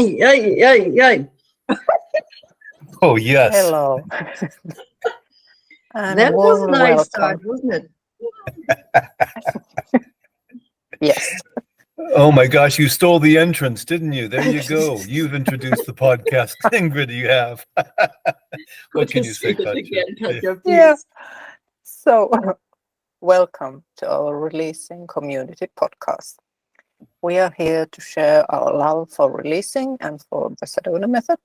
Ay, ay, ay, ay. Oh, yes. Hello. And That was a warm nice welcome. start, wasn't it? Yes. Oh my gosh, you stole the entrance, didn't you? There you go. You've introduced the podcast. Ingrid, you have. What Could can you you say, say it Katja? again, Katja, please? Yeah. So, welcome to our Releasing Community podcast. We are here to share our love for releasing and for the Sedona Method.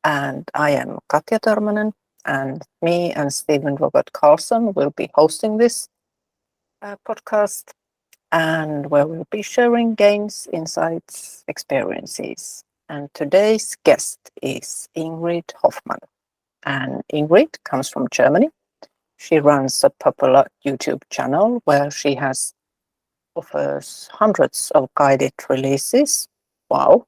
And I am Katja Törmänen, and me and Stephen Robert Carlson will be hosting this podcast, and where we'll be sharing gains, insights, experiences. And today's guest is Ingrid Hoffman. And Ingrid comes from Germany. She runs a popular YouTube channel where she offers hundreds of guided releases. Wow.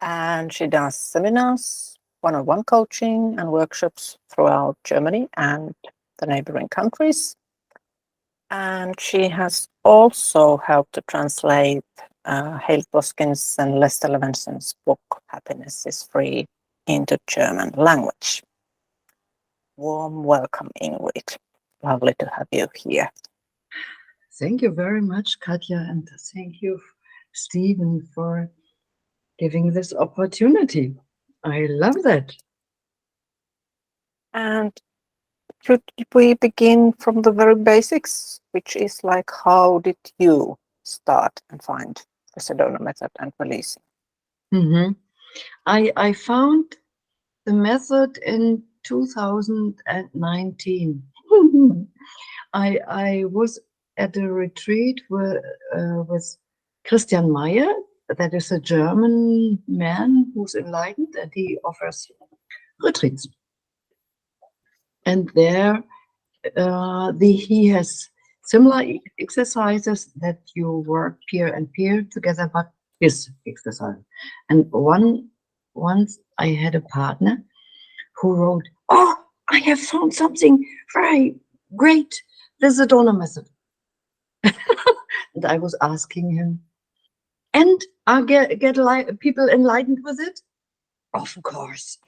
And she does seminars, one-on-one coaching and workshops throughout Germany and the neighboring countries. And she has also helped to translate Hale Dwoskin's and Levenson's book, Happiness is Free, into German language. Warm welcome, Ingrid. Lovely to have you here. Thank you very much, Katja, and thank you, Stephen, for giving this opportunity. I love that. And should we begin from the very basics, which is like, how did you start and find the Sedona Method and releasing? Mm-hmm. I found the method in 2019. I was at a retreat with Christian Meyer. That is a German man who's enlightened, and he offers retreats. And there, he has similar exercises that you work peer and peer together, but his exercise. And once I had a partner who wrote, "Oh, I have found something very great, the Sedona Method." And I was asking him, "And are get people enlightened with it?" Of course.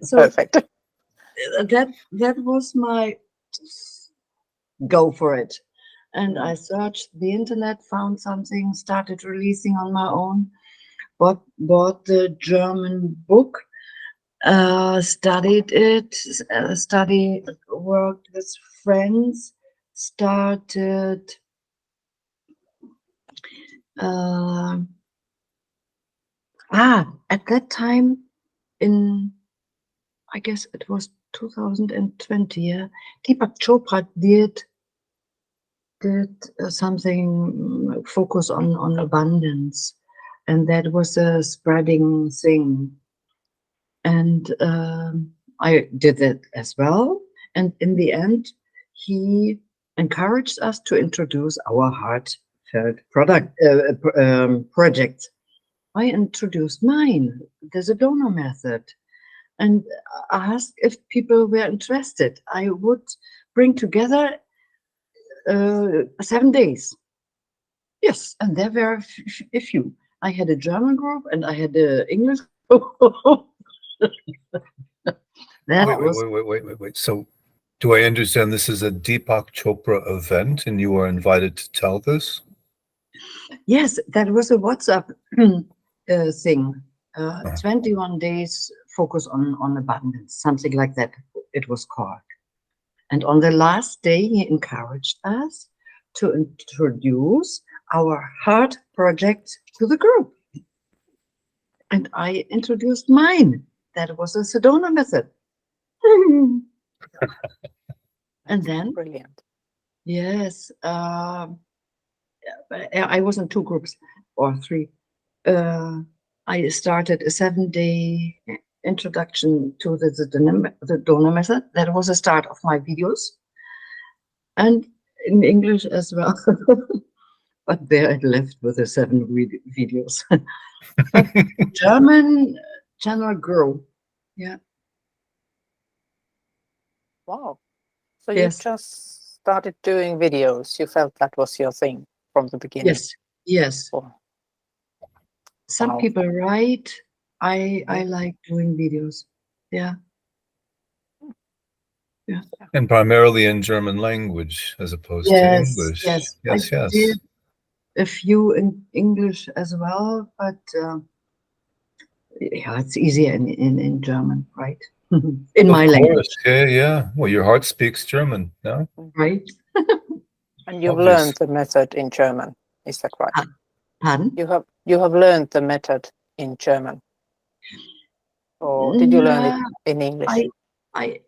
So Perfect. that was my go for it. And I searched the internet, found something, started releasing on my own, bought the German book, studied it, worked with friends, started at that time I guess it was 2020, yeah, Deepak Chopra did something focus on abundance, and that was a spreading thing, and I did it as well. And in the end, he encouraged us to introduce our heartfelt project. I introduced mine, the Sedona Method, and asked if people were interested. I would bring together 7 days. Yes, and there were a few. I had a German group and I had an English group. Wait. So, do I understand this is a Deepak Chopra event and you are invited to tell this? Yes, that was a WhatsApp thing. 21 days focus on abundance, something like that it was called. And on the last day, he encouraged us to introduce our heart project to the group. And I introduced mine. That was a Sedona Method. And then, Brilliant. yes, I was in 2 groups or 3. I started a 7-day introduction to the Sedona Method. That was the start of my videos, and in English as well. But there it left with the 7 videos. But German channel grew. Yeah. Wow. So Yes. you just started doing videos. You felt that was your thing from the beginning. Yes. Yes. Oh, Some wow. people write. I like doing videos. Yeah. Yeah. And primarily in German language as opposed to Yes. English. Yes. Yes, I yes. did a few in English as well, but yeah, it's easier in German, right? In my Of language, course. Yeah, yeah. Well, your heart speaks German, no? right? And you've Obvious. learned the method in German, is that right? Pardon? You have learned the method in German, or did you learn it in English? I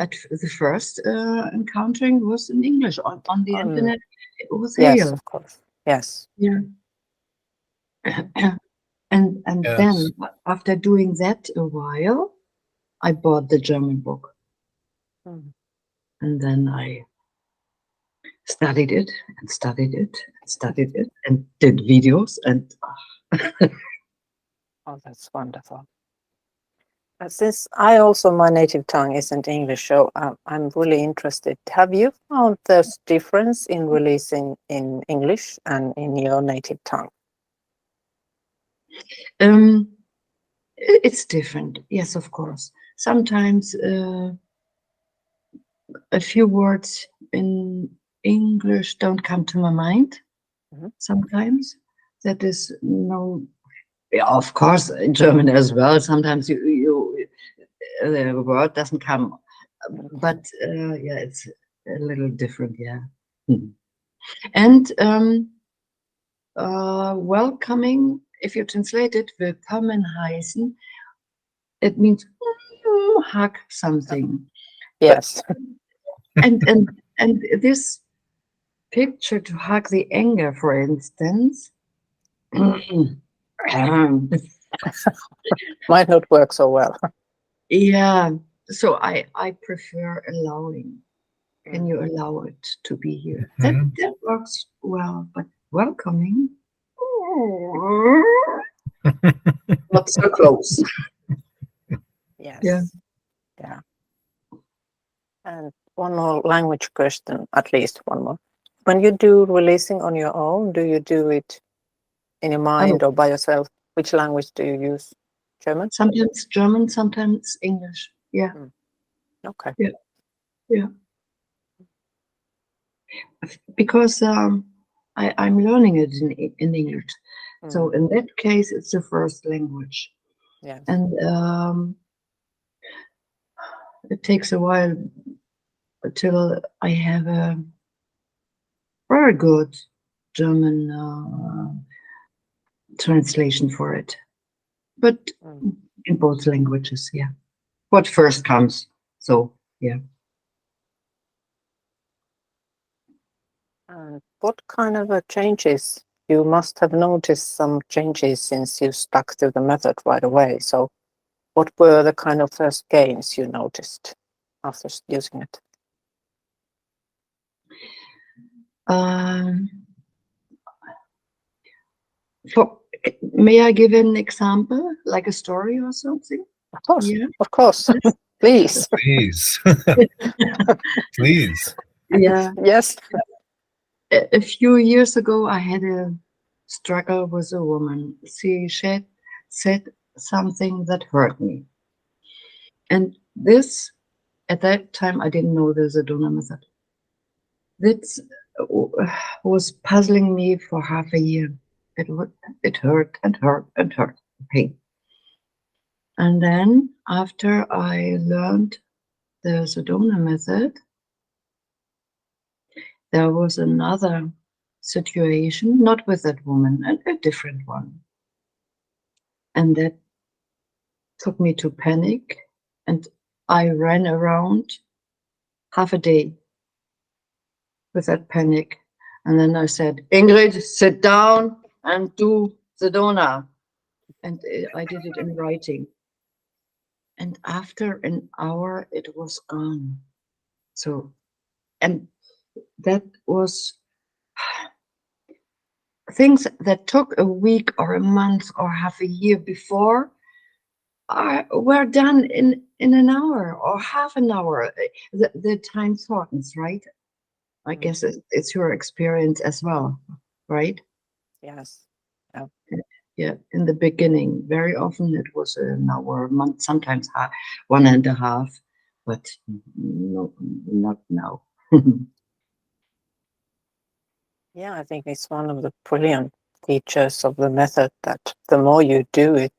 at the first encountering was in English on the internet. It was Yes, Hale. of course. Yes. Yeah. And Yes. then after doing that a while, I bought the German book, Mm. and then I studied it and studied it and studied it and did videos and Oh, that's wonderful. Since my native tongue isn't English, so I'm really interested. Have you found there's difference in releasing in English and in your native tongue? it's different. Yes, of course. Sometimes a few words in English don't come to my mind. Mhm. Sometimes that is no. Yeah, of course, in German as well. Sometimes the word doesn't come, but yeah, it's a little different. Yeah, and welcoming. If you translate it, willkommen heißen, it means hug something. Yes. And this picture to hug the anger, for instance. Might not work so well. Yeah, so I prefer allowing. Can you allow it to be here? Mhm. That works well, but welcoming, not so close. Yes. Yeah. Yeah. And one more language question, at least one more. When you do releasing on your own, do you do it in your mind or by yourself? Which language do you use? German? Sometimes German, sometimes English. Yeah. Okay. Yeah. Because I'm learning it in English. So in that case, it's the first language. Yes. And it takes a while until I have a very good German translation for it. But in both languages, yeah. What first comes. So, yeah. And what kind of changes? You must have noticed some changes since you stuck to the method right away. So what were the kind of first gains you noticed after using it? May I give an example, like a story or something? Of course, Yeah. of course. Please. Please. Please. Yeah. Yes. A few years ago, I had a struggle with a woman. She said something that hurt me. And this, at that time, I didn't know the Sedona Method. This was puzzling me for half a year. It hurt and hurt and hurt, pain. And then after I learned the Sedona Method, there was another situation, not with that woman, a different one. And that took me to panic, and I ran around half a day with that panic. And then I said, Ingrid, sit down and do Sedona. And I did it in writing. And after an hour, it was gone. So, and that was things that took a week or a month or half a year before were done in an hour or half an hour. The time shortens, right? I guess it's your experience as well, right? Yes. Yeah, in the beginning, very often it was an hour, a month, sometimes 1.5, but no, not now. Yeah, I think it's one of the brilliant features of the method that the more you do it,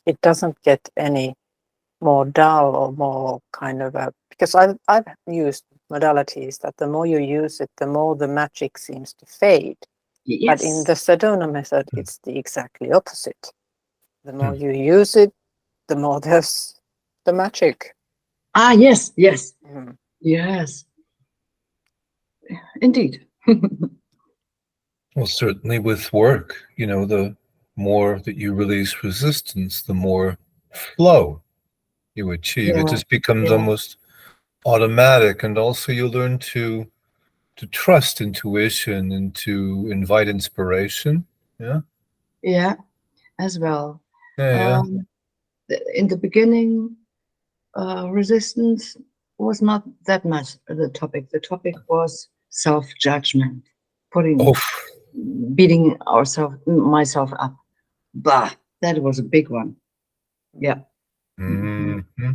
it doesn't get any more dull or more kind of because I've used modalities that the more you use it, the more the magic seems to fade. But in Yes. the Sedona method, it's the exactly opposite. The more Hmm. you use it, the more there's the magic. Ah, yes, yes, Mm. yes, indeed. Well, certainly with work, the more that you release resistance, the more flow you achieve. It Yeah, just becomes yeah, almost automatic, and also you learn to trust intuition and to invite inspiration. Yeah, yeah, as well. yeah, yeah. Um, in the beginning, resistance was not that much the topic. The topic was self-judgment, Oh, beating myself up. Bah, that was a big one. Yeah. Mhm. hmm,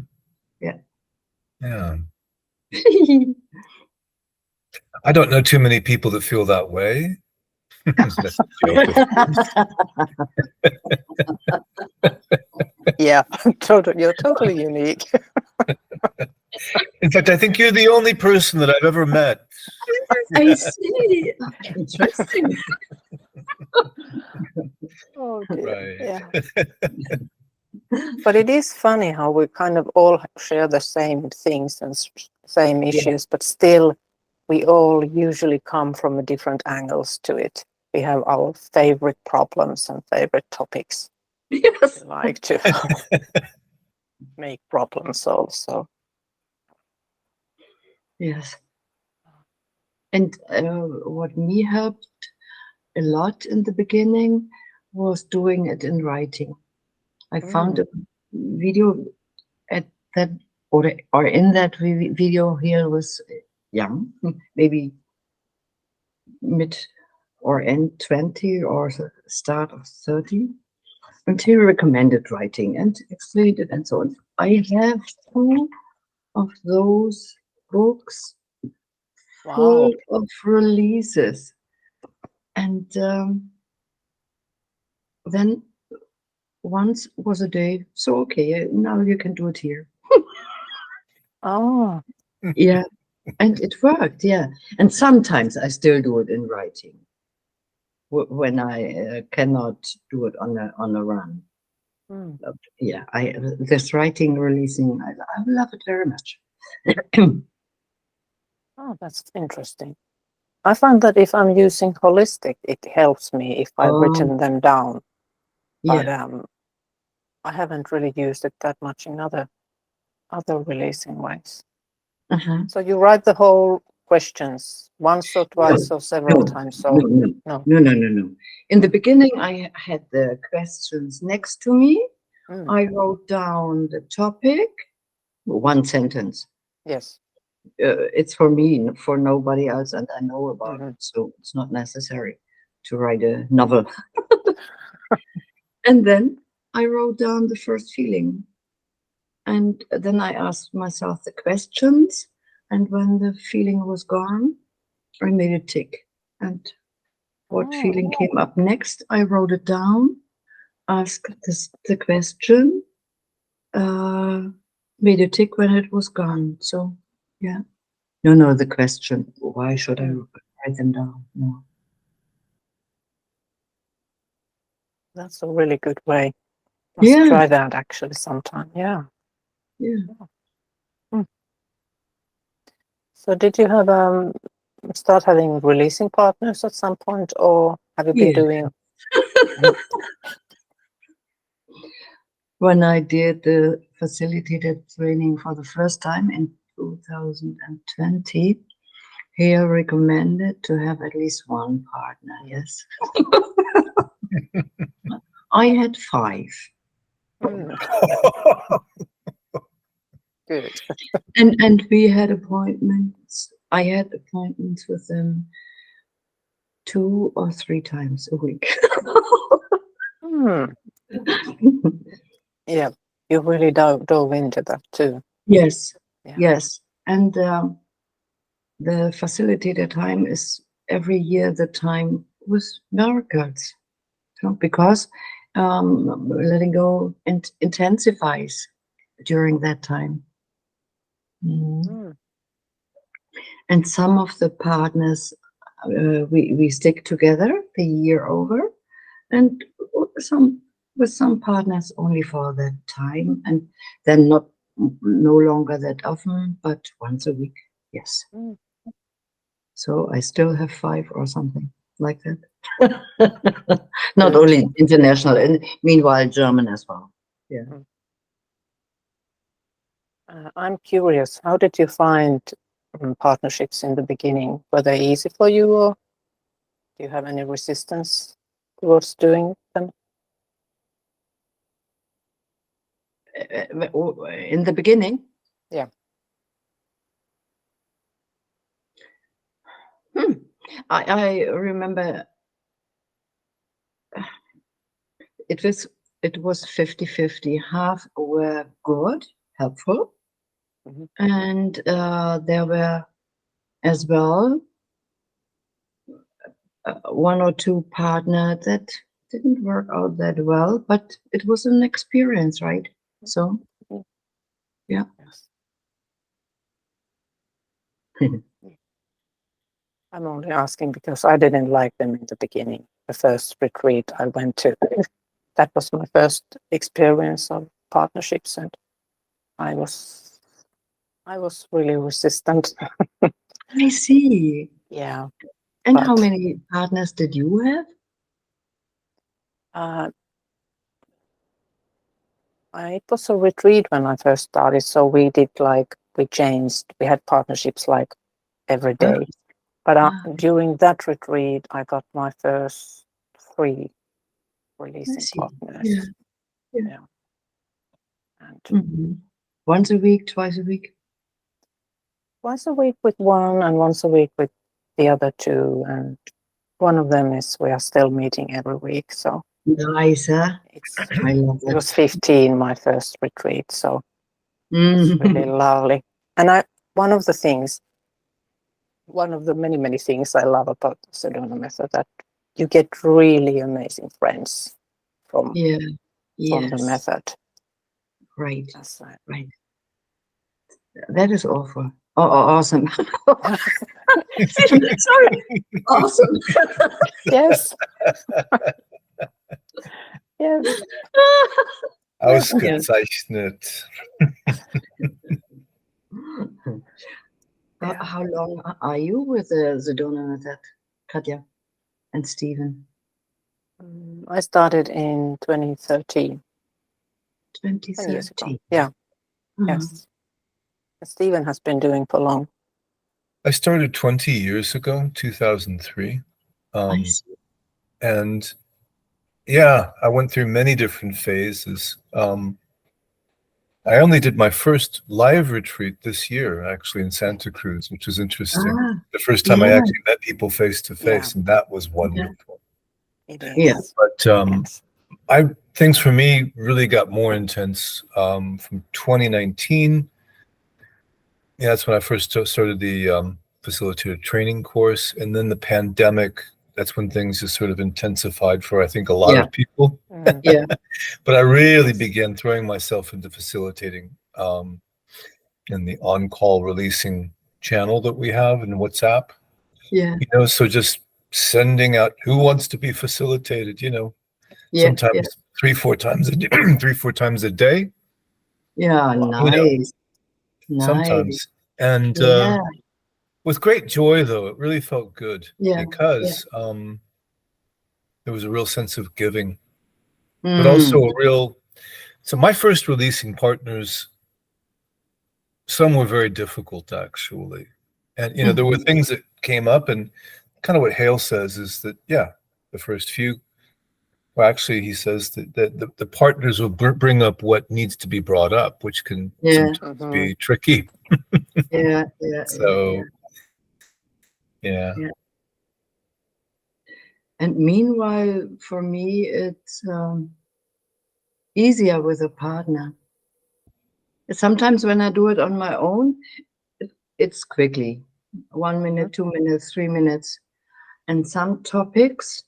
Yeah. yeah. I don't know too many people that feel that way. That's a joke, of course. Yeah, you're totally unique. In fact, I think you're the only person that I've ever met. I see. Interesting. Oh dear. Right. Yeah. But it is funny how we kind of all share the same things and same Yeah. issues, but still we all usually come from different angles to it. We have our favorite problems and favorite topics. Yes. We like to make problems also. Yes. And what me helped a lot in the beginning was doing it in writing. I found a video at that, or in that video. Hale was young, maybe mid or end 20 or start of 30, and he recommended writing and explained it and so on. I have 2 of those books Wow. full of releases, and then once was a day, so okay, now you can do it here. Oh, Yeah, and it worked, yeah. And sometimes I still do it in writing when I cannot do it on a run. mm. Yeah, this writing, releasing, I love it very much. Oh, that's interesting. I find that if I'm using holistic, it helps me if I've written them down. But Yeah. I haven't really used it that much in other releasing ways. Uh-huh. So you write the whole questions once or twice or several No, times. So no. In the beginning, I had the questions next to me. Mm. I wrote down the topic, 1 sentence. Yes. It's for me, for nobody else, and I know about Mhm. it, so it's not necessary to write a novel. And then I wrote down the first feeling, and then I asked myself the questions, and when the feeling was gone, I made a tick. And what Oh, feeling came up next, I wrote it down, asked the question, made a tick when it was gone. So, yeah. No, the question. Why should I write them down? No. that's a really good way. Must Yeah, try that actually sometime. Yeah. yeah. Mm. So did you have start having releasing partners at some point, or have you been Yeah. doing? When I did the facilitated training for the first time in 2020, Hale recommended to have at least 1 partner. Yes. I had 5. Mm, good. And we had appointments. I had appointments with them 2 or 3 times a week. Hmm. Yeah, you really dove into that too. Yes, Yeah. yes. And the facilitator time is every year the time with miracles. So because letting go intensifies during that time. Mm. And some of the partners, we stick together the year over, and with some partners only for that time, and then no longer that often, but once a week. Yes. Mm. So I still have 5 or something like that. Not Good. only international, and meanwhile German as well. Yeah. I'm curious, how did you find partnerships in the beginning? Were they easy for you, or do you have any resistance towards doing them? In the beginning. Yeah. I remember it was 50-50. Half were good, helpful, Mhm. and there were as well 1 or 2 partner that didn't work out that well, but it was an experience, right? So yeah. Yes. I'm only asking because I didn't like them in the beginning. The first retreat I went to, that was my first experience of partnerships, and I was really resistant. I see. Yeah. And how But- many partners did you have? It was a retreat when I first started, so we had partnerships like every day. But during that retreat, I got my first 3 I releasing see. partners. Yeah. And Once a week, twice a week? once a week with one, and once a week with the other 2. And one of them we are still meeting every week. So Nice, huh? I love it was it. 15, my first retreat. So it's really lovely. And one of the many things I love about the Sedona Method, that you get really amazing friends from the Yes. method. Right. That's Right. That is awful. Awesome. Sorry. Awesome. Yes. Yes. Ausgezeichnet. How long are you with the Sedona Method, Katja and Stephen? I started in 2013. 10 years ago. 2013. Yeah. Yes. Stephen has been doing for long. I started 20 years ago, 2003. I see. And yeah, I went through many different phases. I only did my first live retreat this year, actually, in Santa Cruz, which was interesting. The first time I actually met people face to face, and that was wonderful. It is. Yeah. But things for me really got more intense from 2019. Yeah, that's when I first started the facilitator training course, and then the pandemic. That's when things just sort of intensified for, I think, a lot of people. Yeah. But I really began throwing myself into facilitating in the on-call releasing channel that we have in WhatsApp. Yeah. So just sending out who wants to be facilitated, sometimes 3-4 times a day, 3-4 times a day. Yeah, nice. Sometimes. And with great joy, though, it really felt good because there was a real sense of giving, but also so my first releasing partners, some were very difficult, actually. And, there were things that came up, and kind of what Hale says is that, the first few, well, actually, he says that the partners will bring up what needs to be brought up, which can sometimes be tricky. Yeah. So, yeah. And meanwhile, for me, it's easier with a partner. Sometimes when I do it on my own, it's quickly 1 minute, 2 minutes, 3 minutes, and some topics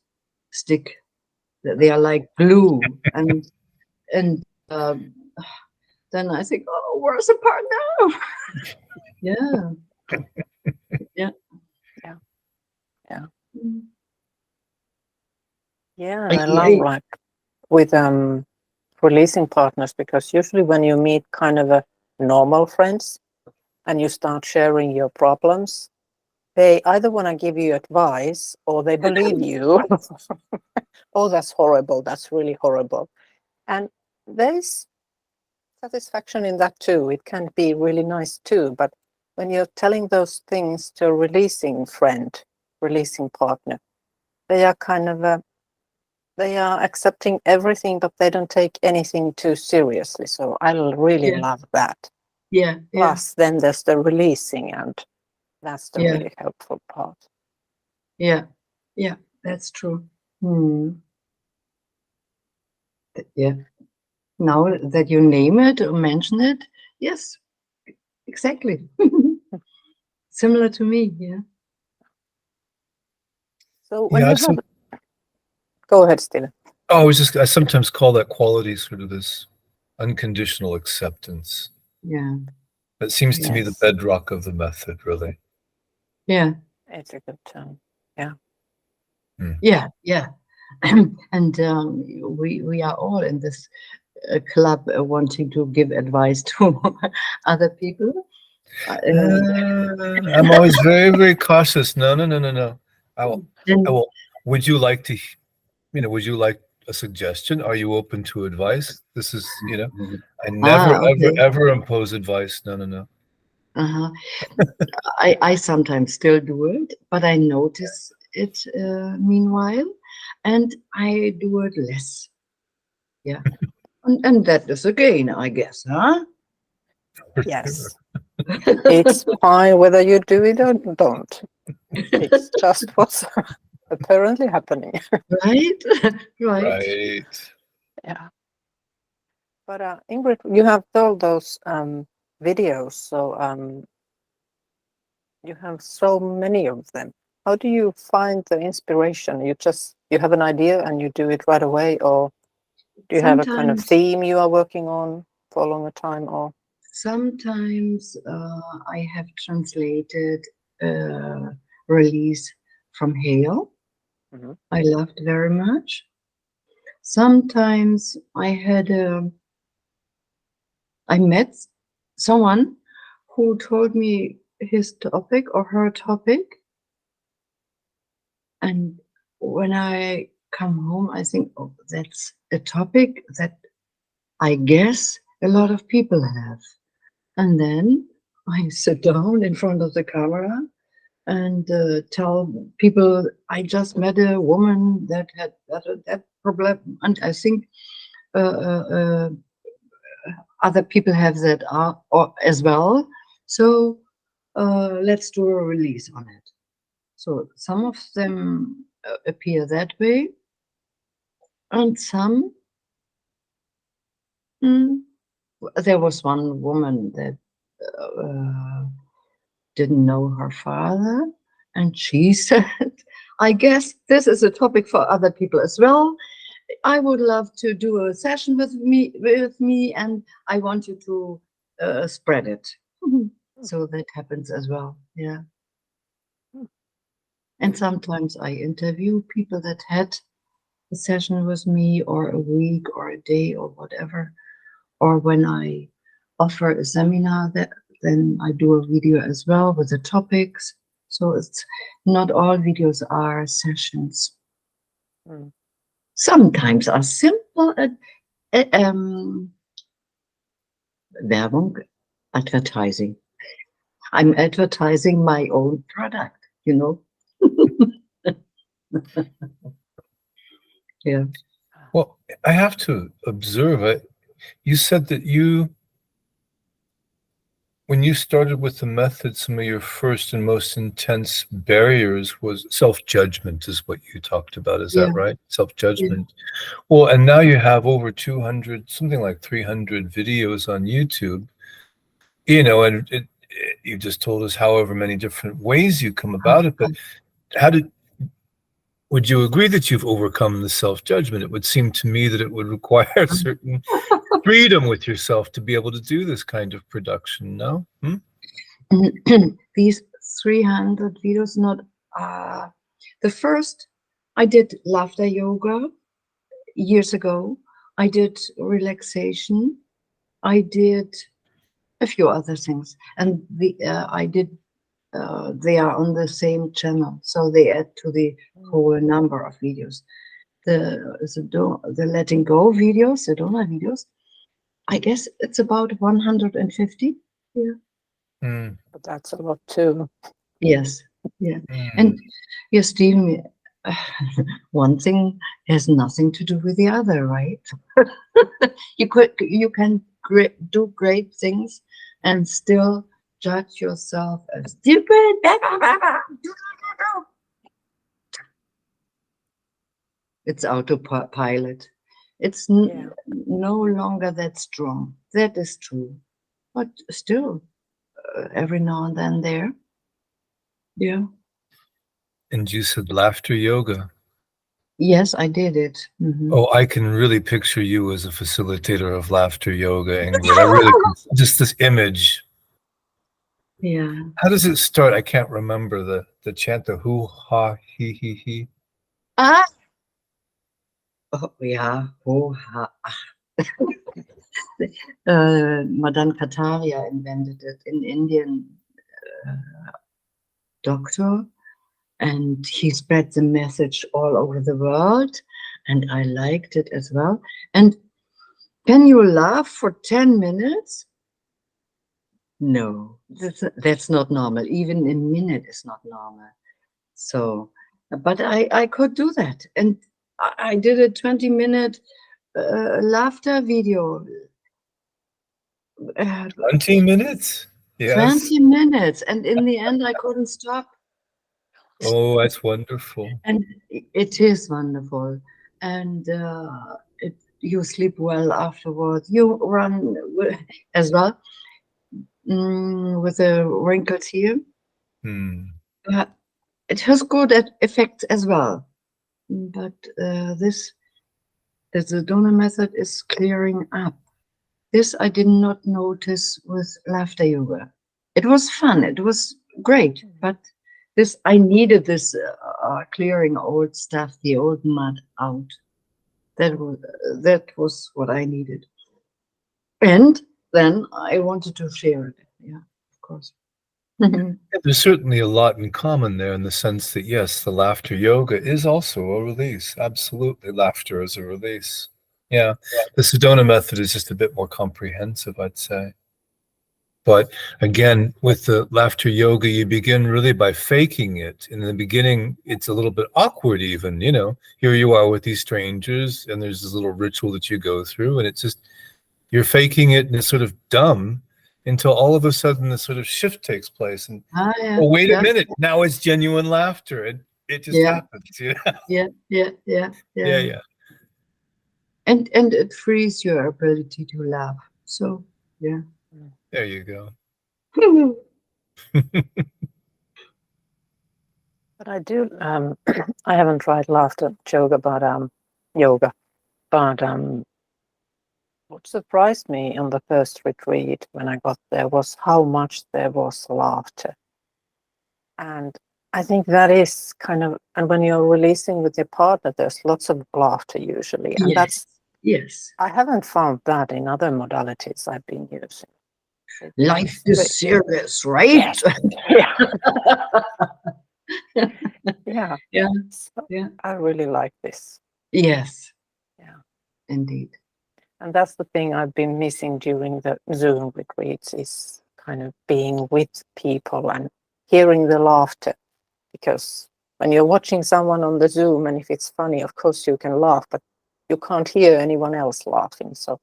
stick. They are like glue, and then I think, oh, where's the partner? Yeah. Yeah. Yeah, and I love like with releasing partners, because usually when you meet kind of a normal friends and you start sharing your problems, they either want to give you advice or they believe you. Oh, that's horrible. That's really horrible. And there's satisfaction in that too. It can be really nice too. But when you're telling those things to a releasing friend, releasing partner, they are kind of they are accepting everything, but they don't take anything too seriously. So I really love that. Yeah. Plus, then there's the releasing, and that's the really helpful part. Yeah. That's true. Yeah. Now that you name it or mention it, yes, exactly. Similar to me, yeah. So when you have... Go ahead, Stephen. Oh, I sometimes call that quality sort of this unconditional acceptance. Yeah. That seems to me the bedrock of the method, really. Yeah. It's a good term. Yeah. And we are all in this club wanting to give advice to other people. I'm always very, very cautious. No. I will. Would you like to, would you like a suggestion? Are you open to advice? This is, I never, ever impose advice. No. I sometimes still do it, but I notice it meanwhile, and I do it less. Yeah. And that is a gain, I guess, huh? Yes. It's fine whether you do it or don't. It's just what's apparently happening. Right? Yeah. But Ingrid, you have told those videos, so you have so many of them. How do you find the inspiration? You have an idea and you do it right away, or do you have a kind of theme you are working on for a longer time, or? Sometimes I have translated release from Hale. I loved very much. Sometimes I met someone who told me his topic or her topic, and when I come home, I think, oh, that's a topic that I guess a lot of people have. And then I sit down in front of the camera and tell people, I just met a woman that had that problem, and I think other people have that as well. So let's do a release on it. So some of them appear that way, and some, there was one woman that didn't know her father, and she said, I guess this is a topic for other people as well. I would love to do a session with me, and I want you to spread it. So that happens as well. Yeah. And sometimes I interview people that had a session with me, or a week or a day or whatever. Or when I offer a seminar, then I do a video as well with the topics. So it's not all videos are sessions. Sometimes are simple Werbung, advertising. I'm advertising my own product, Yeah. Well, I have to observe it. You said that you when you started with the method, some of your first and most intense barriers was self-judgment, is what you talked about. Is that right? Self-judgment. Yeah. Well, and now you have over 200, something like 300 videos on YouTube, and you just told us however many different ways you come about it, but would you agree that you've overcome the self-judgment? It would seem to me that it would require certain freedom with yourself to be able to do this kind of production, no? These 300 videos, not the first, I did laughter yoga years ago. I did relaxation. I did a few other things, and I did. They are on the same channel, so they add to the whole number of videos. The letting go videos, Sedona videos, I guess it's about 150. Yeah. But that's a lot too. Yes. Yeah. And yes, Steve, one thing has nothing to do with the other, right? You can do great things and still judge yourself as stupid. It's autopilot. It's no longer that strong. That is true. But still, every now and then there. Yeah. And you said laughter yoga. Yes, I did it. Mm-hmm. Oh, I can really picture you as a facilitator of laughter yoga, Ingrid. I really just this image. Yeah. How does it start? I can't remember the chant, the hoo ha he he. Ah. Oh yeah, hoo ha. Madan Kataria invented it, an Indian doctor, and he spread the message all over the world, and I liked it as well. And can you laugh for 10 minutes? No, that's not normal. Even a minute is not normal. So, but I could do that, and I did a 20-minute laughter video. 20 minutes? Yes. 20 minutes, and in the end I couldn't stop. Oh, that's wonderful. And it is wonderful. And you sleep well afterwards. You run as well with the wrinkles here. It has good effects as well. But the Sedona method is clearing up. This I did not notice with laughter yoga. It was fun. It was great. But I needed this clearing old stuff, the old mud out. That was what I needed. And then I wanted to share it. Yeah, of course. There's certainly a lot in common there in the sense that, yes, the laughter yoga is also a release. Absolutely, laughter is a release. Yeah, the Sedona method is just a bit more comprehensive, I'd say. But again, with the laughter yoga, you begin really by faking it. In the beginning, it's a little bit awkward even, here you are with these strangers and there's this little ritual that you go through and it's just, you're faking it and it's sort of dumb until all of a sudden this sort of shift takes place. And oh, wait a minute, now it's genuine laughter. It just happens. Yeah. And it frees your ability to laugh. So, yeah. There you go. But I do, I haven't tried laughter yoga, but what surprised me on the first retreat when I got there was how much there was laughter. And I think that is kind of, and when you're releasing with your partner, there's lots of laughter usually. And yes. I haven't found that in other modalities I've been using. Life is serious, right? Yes. Yeah. So I really like this. Yes. Yeah. Indeed. And that's the thing I've been missing during the Zoom retreats is kind of being with people and hearing the laughter. Because when you're watching someone on the Zoom and if it's funny, of course you can laugh, but you can't hear anyone else laughing. So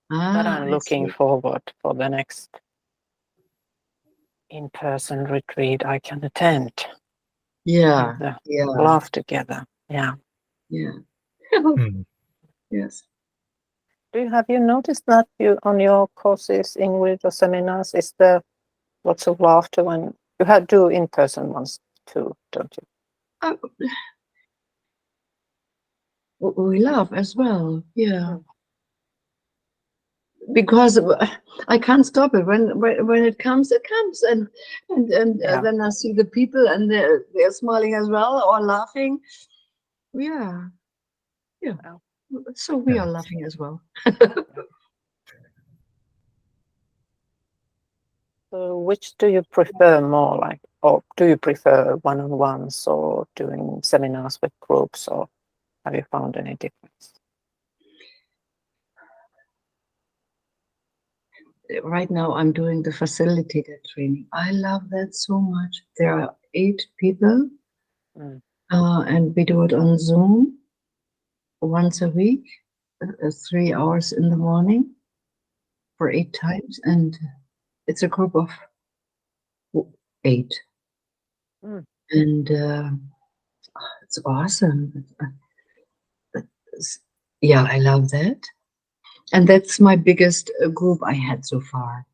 that I'm looking forward for the next in-person retreat I can attend. Yeah. Laugh together. Yeah. Yeah. Yes. Have you noticed that on your courses, Ingrid, or seminars, is there lots of laughter when you do in-person ones too, don't you? We laugh as well. Yeah. Because I can't stop it. When it comes, and then I see the people and they're smiling as well or laughing. Yeah. So we are laughing as well. So which do you prefer more, or do you prefer one-on-ones or doing seminars with groups, or have you found any difference? Right now I'm doing the facilitator training. I love that so much. There are 8 people and we do it on Zoom once a week, 3 hours in the morning for 8 times, and it's a group of 8. And it's awesome. Yeah, I love that. And that's my biggest group I had so far.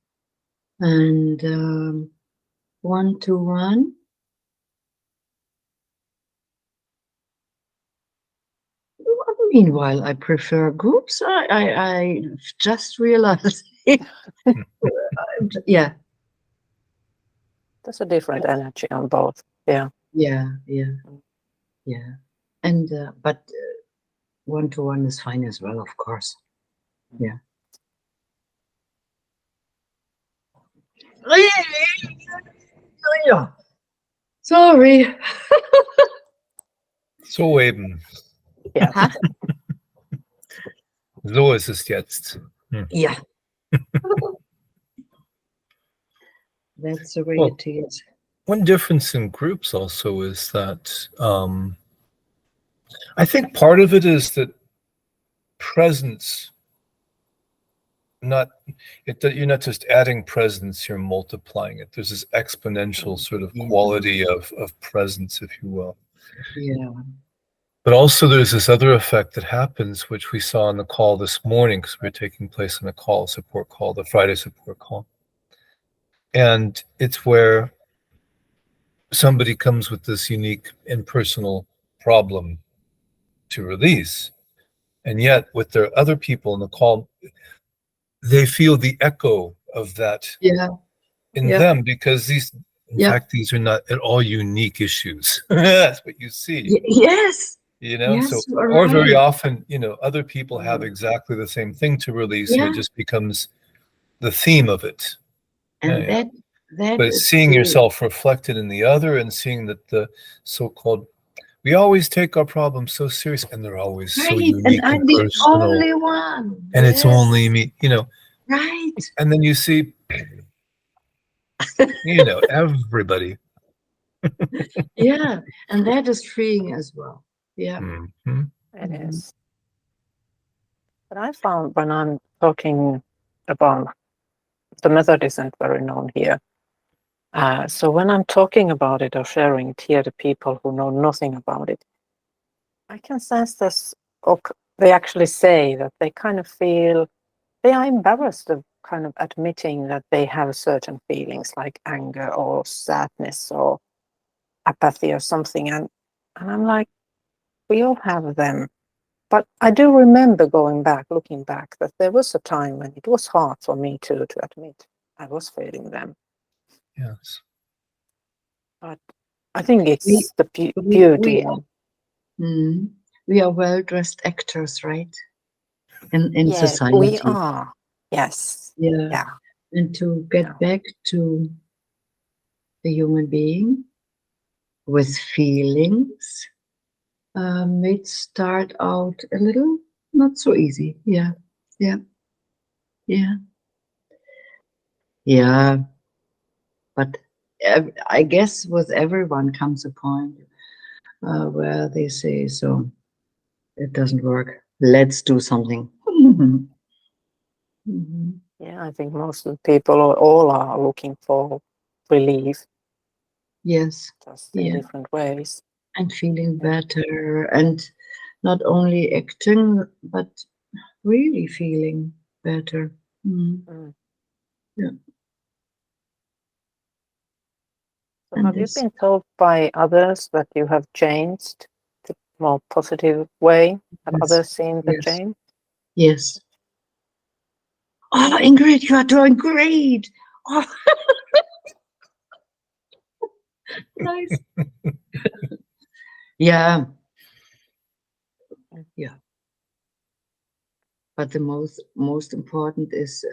And one-to-one. Meanwhile, I prefer groups. I just realized. Yeah. There's a different energy on both. Yeah. Yeah. And but one-to-one is fine as well, of course. Yeah. Sorry. So eben. Ja. So ist es jetzt. Yeah. That's the way it is. One difference in groups also is that I think part of it is that presence, you're not just adding presence, you're multiplying it. There's this exponential sort of quality of presence, if you will. Yeah. But also there's this other effect that happens, which we saw on the call this morning, because we were taking place in a support call, the Friday support call. And it's where somebody comes with this unique impersonal problem to release. And yet with their other people in the call, they feel the echo of that in them, because in fact, these are not at all unique issues. That's what you see. Yes. Yes, so, or very often, other people have exactly the same thing to release, and it just becomes the theme of it. And that but it's seeing yourself reflected in the other, and seeing that the so-called, we always take our problems so serious, and they're always so unique and I'm personal. the only one. And it's only me, Right. And then you see, everybody. Yeah, and that is freeing as well. Yeah. It is. But I found when I'm talking about, the method isn't very known here. So when I'm talking about it or sharing it here to people who know nothing about it, I can sense this, or they actually say that they kind of feel, they are embarrassed of kind of admitting that they have certain feelings like anger or sadness or apathy or something. And I'm like, we all have them. But I do remember looking back, that there was a time when it was hard for me to admit I was feeling them. Yes. But I think it's the beauty. We are well-dressed actors, right? In society. We are. Yes. Yeah. And to get back to the human being with feelings, it start out a little not so easy. Yeah. But I guess with everyone comes a point where they say, so it doesn't work, let's do something. Yeah, I think most of the people all are looking for relief. Yes. Just in different ways. And feeling better, and not only acting, but really feeling better. Yeah. So have you been told by others that you have changed to a more positive way? Have others seen the change? Yes. Oh, Ingrid, you are doing great. Oh. Nice. Yeah. But the most important is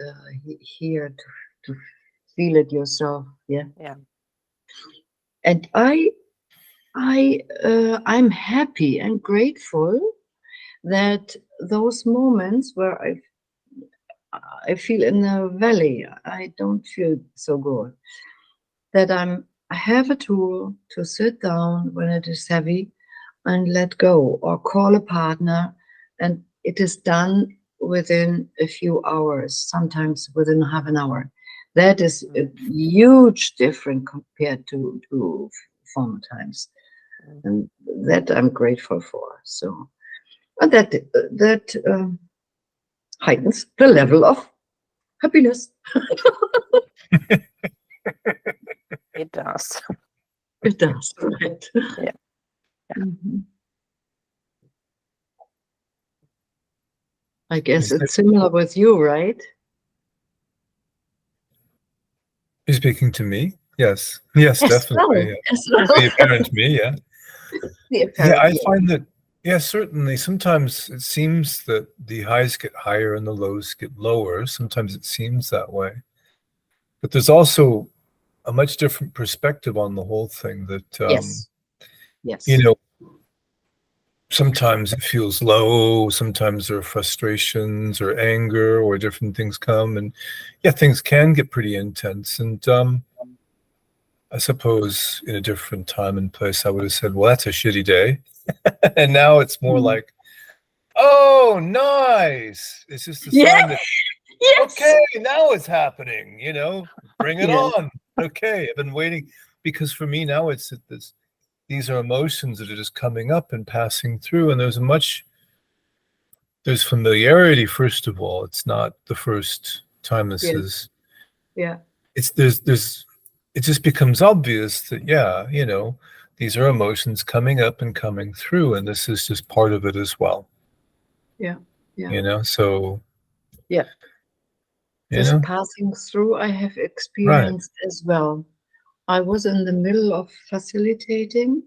here to feel it yourself. Yeah. And I'm happy and grateful that those moments where I feel in the valley, I don't feel so good, that I have a tool to sit down when it is heavy and let go, or call a partner, and it is done within a few hours, sometimes within half an hour. That is a huge difference compared to former times, and that I'm grateful for. So, and that heightens the level of happiness. It does. It does, right? Yeah. I guess it's similar with you, right? You're speaking to me? Yes. Yes, definitely. Well. The apparent me, yeah. I find that, certainly. Sometimes it seems that the highs get higher and the lows get lower. Sometimes it seems that way. But there's also a much different perspective on the whole thing that, sometimes it feels low, sometimes there are frustrations or anger or different things come, and things can get pretty intense. And I suppose in a different time and place I would have said, well, that's a shitty day. And now it's more like, oh, nice. It's just a sign that, okay, now it's happening, bring it on. Okay, I've been waiting, because for me now it's this. These are emotions that are just coming up and passing through, and there's familiarity. First of all, it's not the first time this is. Yeah. It's it just becomes obvious that these are emotions coming up and coming through, and this is just part of it as well. Yeah. So. Yeah. This passing through I have experienced as well. I was in the middle of facilitating.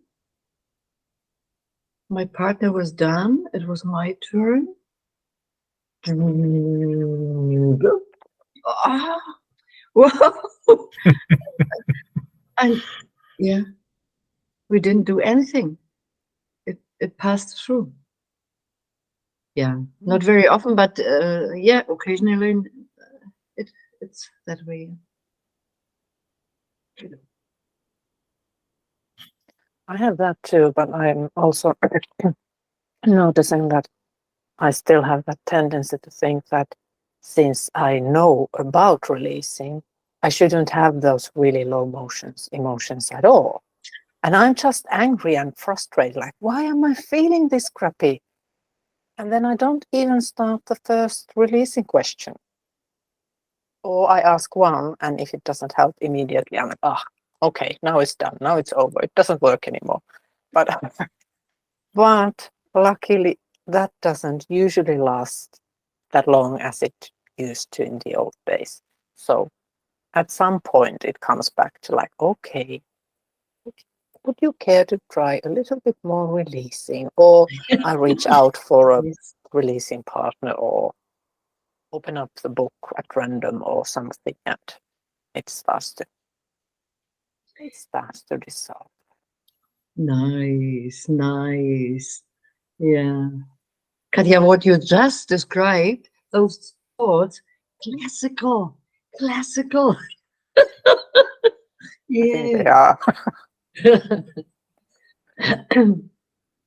My partner was done. It was my turn. Wow. And we didn't do anything. It passed through. Yeah, not very often, but occasionally it's that way. I have that too, but I'm also noticing that I still have that tendency to think that since I know about releasing, I shouldn't have those really low emotions at all. And I'm just angry and frustrated, like, why am I feeling this crappy? And then I don't even start the first releasing question. Or I ask one, and if it doesn't help immediately, I'm like, okay, now it's done. Now it's over. It doesn't work anymore. But luckily, that doesn't usually last that long as it used to in the old days. So at some point, it comes back to like, okay, would you care to try a little bit more releasing? Or I reach out for a releasing partner, or open up the book at random or something, and it starts to dissolve. Nice. Yeah. Katja, what you just described, those thoughts, classical. Yeah.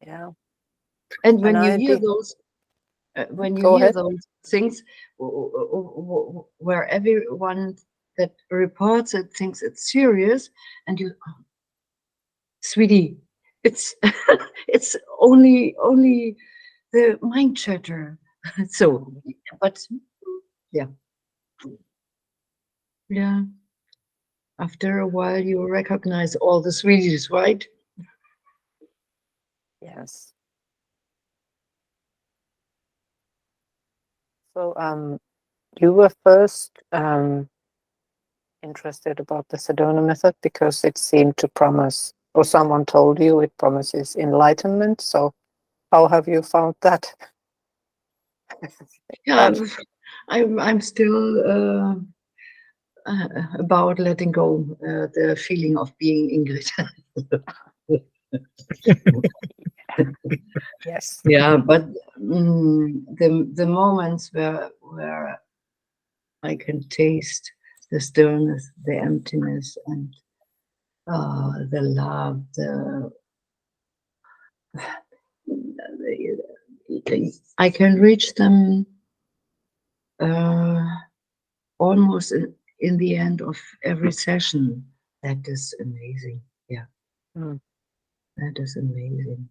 Yeah. And when you hear those, those things where everyone that reports it, thinks it's serious, and you, sweetie, it's it's only the mind chatter. So, but yeah. After a while, you recognize all the sweeties, right? Yes. So, you were first interested about the Sedona method because it seemed to promise, or someone told you it promises enlightenment. So, how have you found that? Yeah, I'm still about letting go the feeling of being Ingrid. Yes. Yeah, but the moments where I can taste the stillness, the emptiness, and the love, I can reach them almost in the end of every session. That is amazing. Yeah, that is amazing.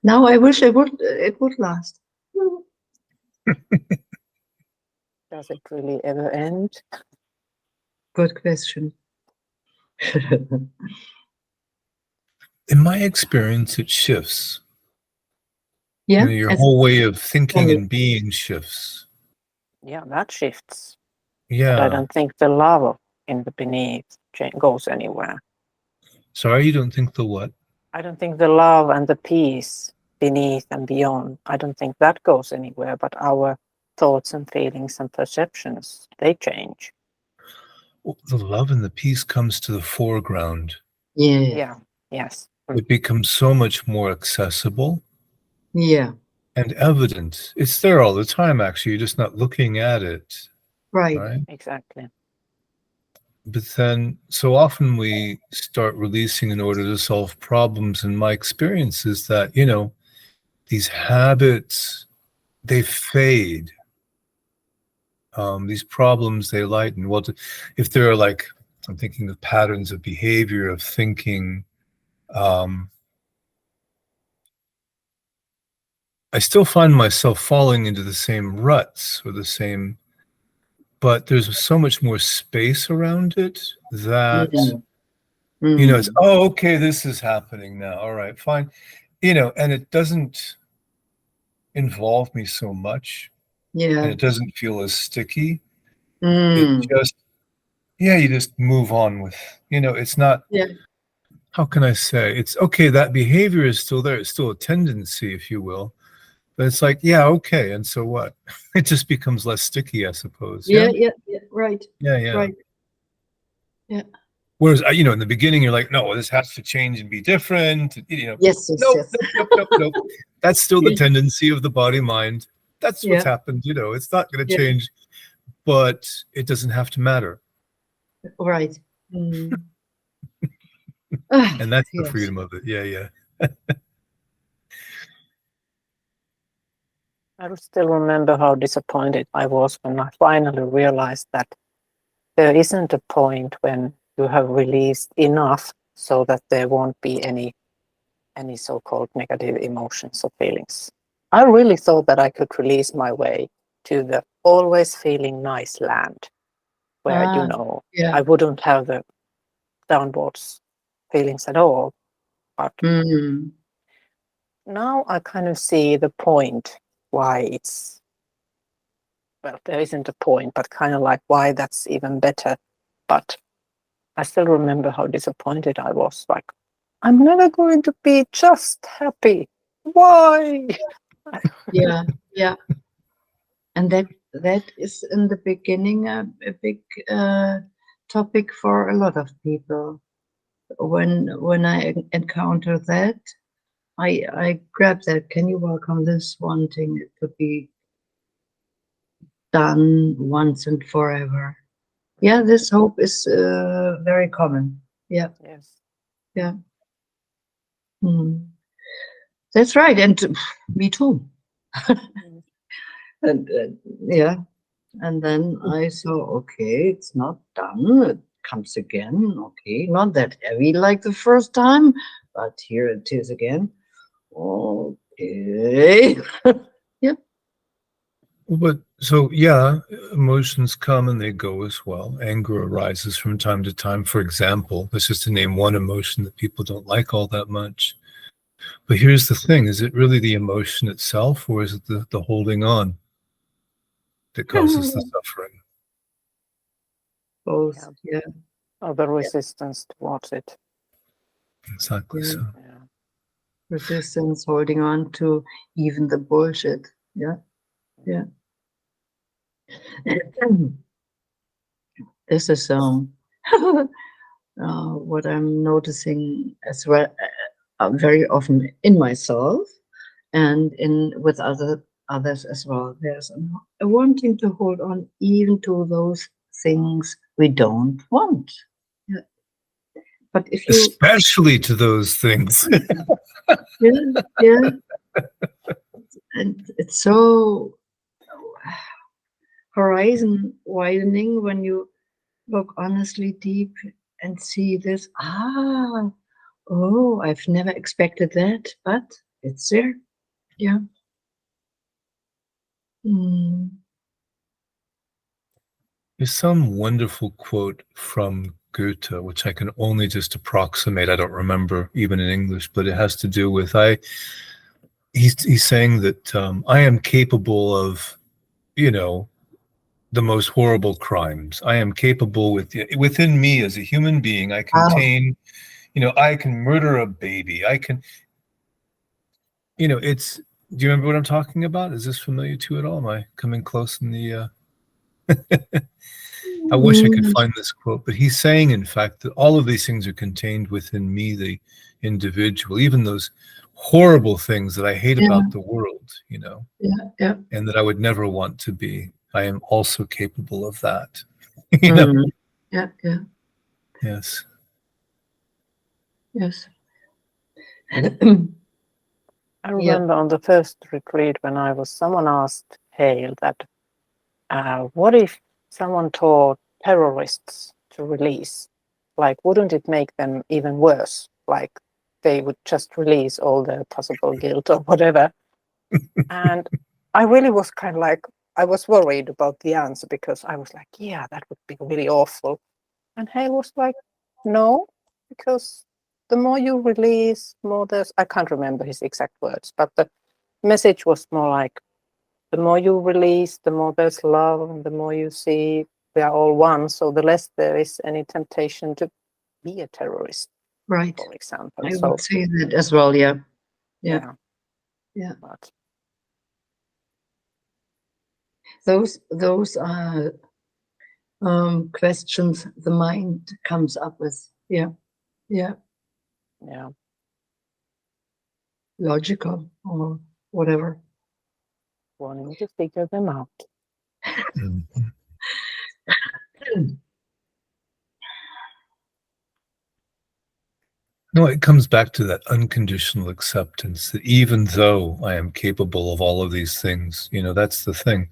Now I wish it would last. Does it really ever end? Good question. In my experience, it shifts. Yeah, your whole way of thinking and being shifts. Yeah, that shifts. Yeah. But I don't think the love in the beneath goes anywhere. Sorry, you don't think the what? I don't think the love and the peace beneath and beyond, I don't think that goes anywhere, but our thoughts and feelings and perceptions, they change. Well, the love and the peace comes to the foreground. Yeah. Yes. It becomes so much more accessible. Yeah. And evident. It's there all the time, actually. You're just not looking at it. Right. Exactly. But then so often we start releasing in order to solve problems. And my experience is that, these habits, they fade. These problems, they lighten. Well, if there are I'm thinking of patterns of behavior, of thinking, I still find myself falling into the same ruts or the same, but there's so much more space around it that, it's, oh, okay, this is happening now. All right, fine. And it doesn't involve me so much. Yeah. And it doesn't feel as sticky. It just, you just move on with, it's not, how can I say? It's okay, that behavior is still there. It's still a tendency, if you will. But it's like, okay, and so what? It just becomes less sticky, I suppose. Yeah, right. Yeah. Right. Yeah. Whereas, in the beginning, you're like, no, this has to change and be different. Yes. Nope. That's still the tendency of the body mind. That's what's happened. It's not going to change, but it doesn't have to matter. Right. And that's the freedom of it. Yeah. I still remember how disappointed I was when I finally realized that there isn't a point when you have released enough so that there won't be any so-called negative emotions or feelings. I really thought that I could release my way to the always feeling nice land where, I wouldn't have the downwards feelings at all. But now I kind of see the point why it's, well, there isn't a point, but kind of like why that's even better. But I still remember how disappointed I was. Like, I'm never going to be just happy. Why? Yeah. And that is in the beginning a big topic for a lot of people. When I encounter that, I grab that. Can you welcome this wanting it to be done once and forever? Yeah, this hope is very common. Yeah. Yes. Yeah. That's right, and me too. And yeah, And then I saw, okay, it's not done. It comes again. Okay, not that heavy like the first time, but here it is again. Okay. Yeah. But so, yeah, emotions come and they go as well. Anger arises from time to time. For example, let's just to name one emotion that people don't like all that much. But here's the thing, is it really the emotion itself, or is it the holding on that causes the suffering? Both, yeah. Or the resistance towards it. Exactly so. Yeah. Resistance, holding on to even the bullshit. Yeah. Yeah. This is what I'm noticing as well, very often in myself and in with others as well. There's a wanting to hold on even to those things we don't want. Yeah. But if you, especially to those things. yeah, and it's so horizon widening when you look honestly deep and see this. Oh, I've never expected that, but it's there. Yeah. There's some wonderful quote from Goethe, which I can only just approximate. I don't remember even in English, but it has to do with he's saying that I am capable of, the most horrible crimes. I am capable within me as a human being. I contain, I can murder a baby. I can, it's. Do you remember what I'm talking about? Is this familiar to you at all? Am I coming close in the? I wish I could find this quote, but he's saying, in fact, that all of these things are contained within me, the individual, even those horrible things that I hate about the world, and that I would never want to be. I am also capable of that. Yeah. Yes. Yes. I remember on the first retreat when someone asked Hale that, what if someone taught terrorists to release? Like, wouldn't it make them even worse? Like, they would just release all their possible guilt or whatever. And I really was kind of like, I was worried about the answer because I was like, yeah, that would be really awful. And Hale was like, no, because the more you release, more there's, I can't remember his exact words, but the message was more like, the more you release, the more there's love, and the more you see we are all one. So the less there is any temptation to be a terrorist, right? For example, I would say that as well. Yeah. But those are questions the mind comes up with. Yeah. Logical or whatever. Wanting to figure them out. No, it comes back to that unconditional acceptance that even though I am capable of all of these things, that's the thing.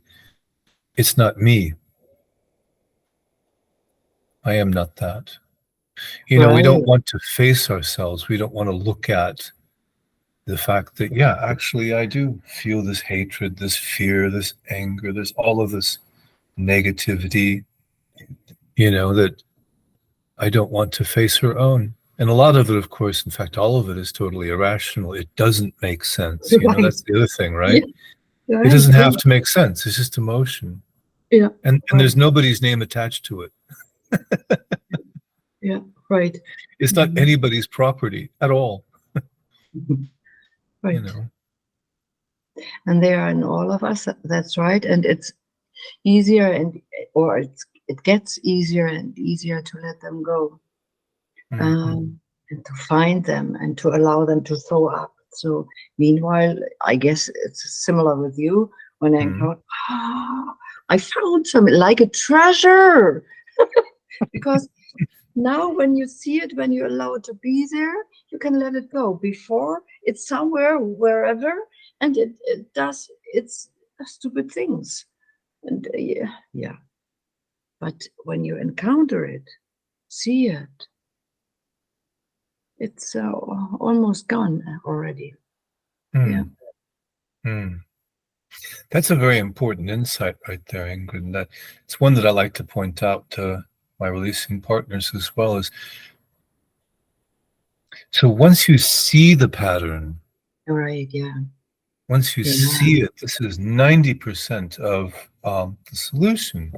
It's not me. I am not that. We don't want to face ourselves. We don't want to look at the fact that, actually I do feel this hatred, this fear, this anger, there's all of this negativity, that I don't want to face or own. And a lot of it, of course, in fact, all of it is totally irrational. It doesn't make sense. That's the other thing, right? Yeah. It doesn't have to make sense. It's just emotion. Yeah. And there's nobody's name attached to it. Yeah, right. It's not anybody's property at all. Right. And they are in all of us. That's right. And it's easier it gets easier and easier to let them go. And to find them and to allow them to show up. So meanwhile, I guess it's similar with you when I thought, I found something like a treasure. Because now when you see it, when you allow it to be there, you can let it go. Before, it's somewhere, wherever, and it does its stupid things. And, yeah. But when you encounter it, see it, it's almost gone already. Yeah. That's a very important insight right there, Ingrid. And that it's one that I like to point out to my releasing partners as well. Is so once you see the pattern, right? Yeah. Once you see it, this is 90% of the solution,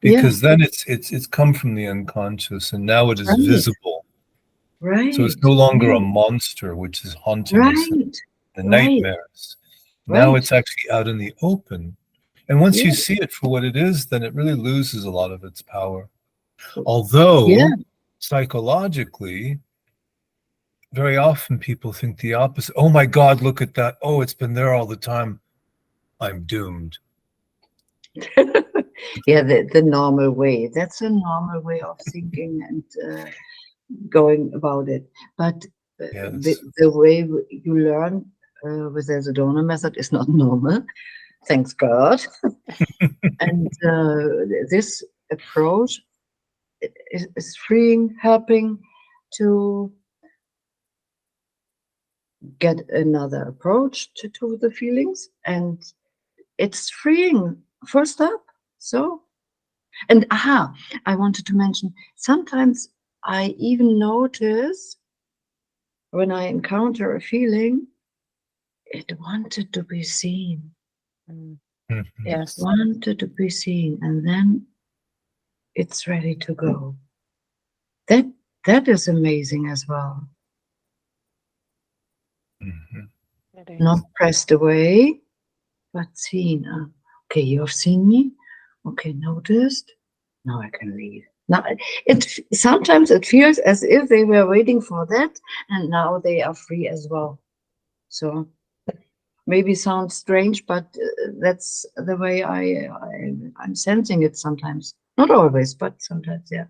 because then it's come from the unconscious, and now it is visible. Right. So it's no longer a monster which is haunting us in the nightmares. Now it's actually out in the open. And once you see it for what it is, then it really loses a lot of its power. Although psychologically, very often people think the opposite. Oh my God, look at that. Oh, it's been there all the time. I'm doomed. Yeah, the normal way. That's a normal way of thinking and going about it. But the way you learn with the Sedona method is not normal. Thanks God. And this approach is freeing, helping to get another approach to the feelings, and it's freeing first up. So, and I wanted to mention, sometimes I even notice when I encounter a feeling, it wanted to be seen. Yes. It wanted to be seen, and then it's ready to go. That is amazing as well. Not pressed away, but seen. Okay, you have seen me. Okay, noticed. Now I can leave. Now sometimes it feels as if they were waiting for that, and now they are free as well. So maybe sounds strange, but that's the way I'm sensing it sometimes. Not always, but sometimes, yeah.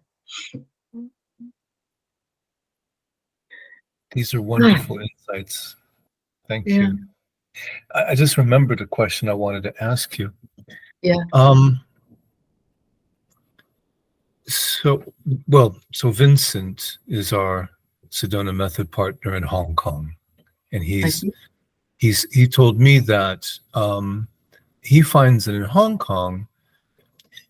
These are wonderful insights. Thank you. I just remembered a question I wanted to ask you. Yeah. So Vincent is our Sedona Method partner in Hong Kong, and he told me that he finds that in Hong Kong,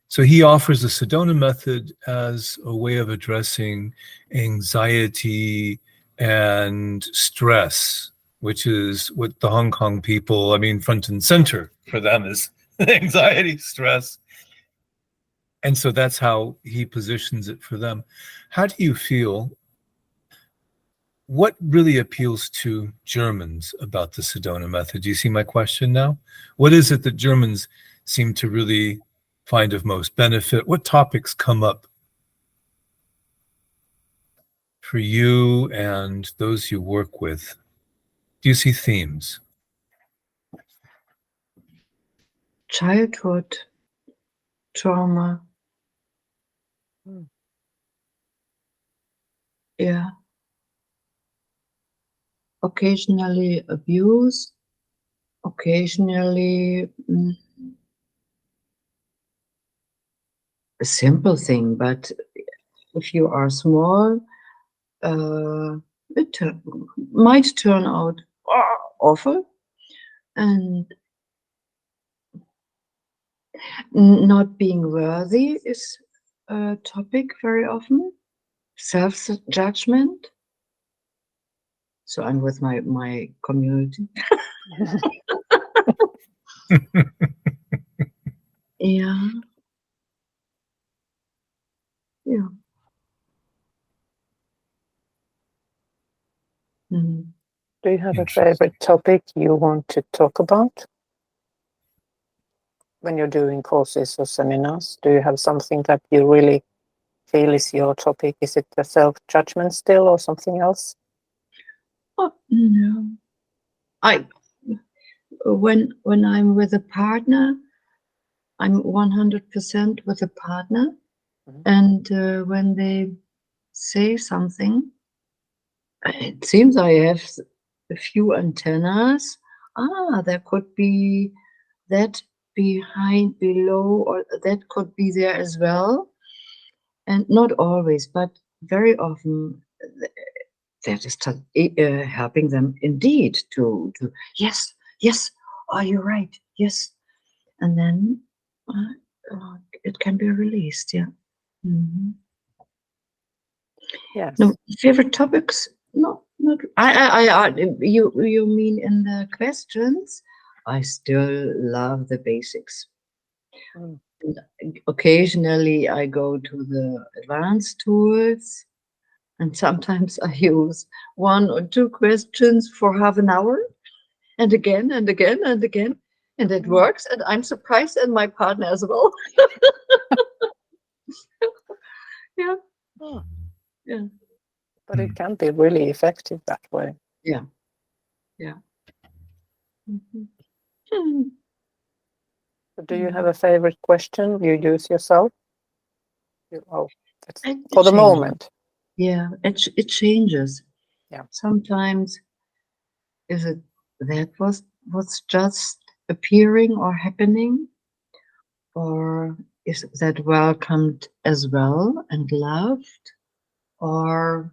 so he offers the Sedona Method as a way of addressing anxiety and stress, which is what the Hong Kong people, front and center for them is anxiety, stress. And so that's how he positions it for them. How do you feel? What really appeals to Germans about the Sedona Method? Do you see my question now? What is it that Germans seem to really find of most benefit? What topics come up for you and those you work with? Do you see themes? Childhood trauma. Yeah. Occasionally abuse, occasionally a simple thing, but if you are small, it might turn out awful, and not being worthy is a topic very often. Self-judgment. So I'm with my community. Yeah. Yeah. Do you have a favorite topic you want to talk about when you're doing courses or seminars? Do you have something that you really feel is your topic? Is it the self-judgment still or something else? Oh, no. When I'm with a partner, I'm 100% with a partner. And when they say something, it seems I have a few antennas. There could be that behind, below, or that could be there as well. And not always, but very often that is helping them indeed to yes, are you right? Yes. And then it can be released, yeah. Mm-hmm. Yes. No, favorite topics? No, not. You mean in the questions? I still love the basics. Mm. And occasionally, I go to the advanced tools, and sometimes I use 1 or 2 questions for half an hour, and again and again and again, and it works. And I'm surprised, and my partner as well. Yeah. Oh. Yeah. But it can be really effective that way. Yeah. Yeah. Mm-hmm. Do you have a favorite question you use yourself? For the moment. Yeah, it changes. Yeah. Sometimes is it that what's just appearing or happening, or is that welcomed as well and loved, or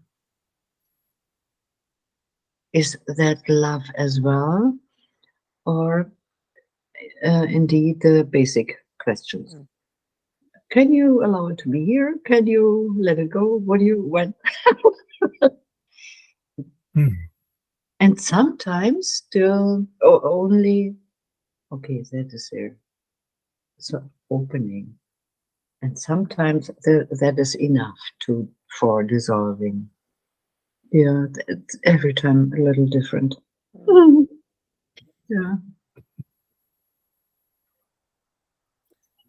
is that love as well, or indeed the basic questions. Can you allow it to be here? Can you let it go? What do you want? And sometimes still only, okay, that is there. So opening. And sometimes that is enough for dissolving. Yeah, it's every time a little different. Yeah.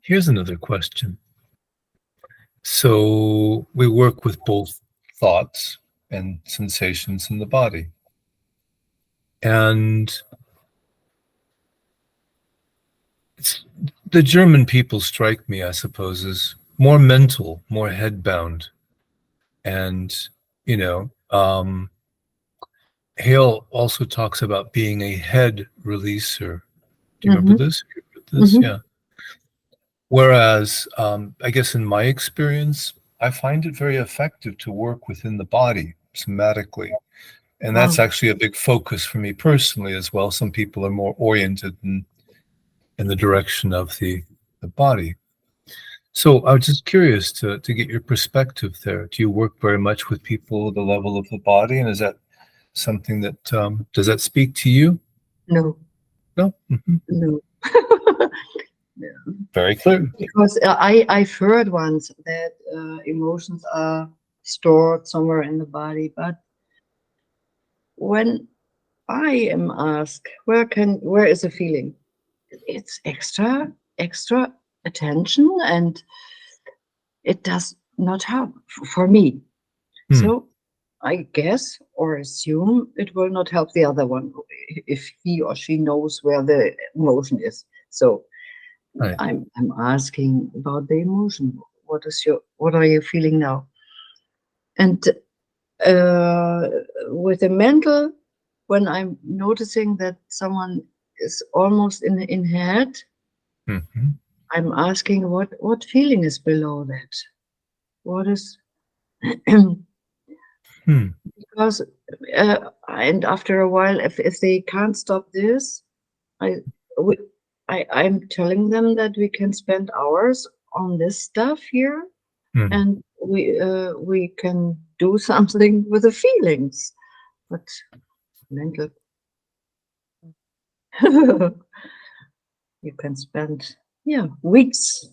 Here's another question. So we work with both thoughts and sensations in the body. And the German people strike me, I suppose, as more mental, more head-bound. And, Hale also talks about being a head releaser. Do you remember this? Yeah. Whereas, I guess in my experience, I find it very effective to work within the body somatically. And that's actually a big focus for me personally as well. Some people are more oriented in the direction of the body. So I was just curious to get your perspective there. Do you work very much with people at the level of the body? And is that something that, does that speak to you? No. No? Mm-hmm. No. Very clear. Because I've heard once that emotions are stored somewhere in the body, but when I am asked, where is the feeling? It's extra attention, and it does not help for me. So I guess or assume it will not help the other one if he or she knows where the emotion is. So right. I'm asking about the emotion. What are you feeling now? And with the mental, when I'm noticing that someone is almost in head, I'm asking what feeling is below that. What is because and after a while, if they can't stop this, I'm telling them that we can spend hours on this stuff here, and we can do something with the feelings, but mental. You can spend weeks,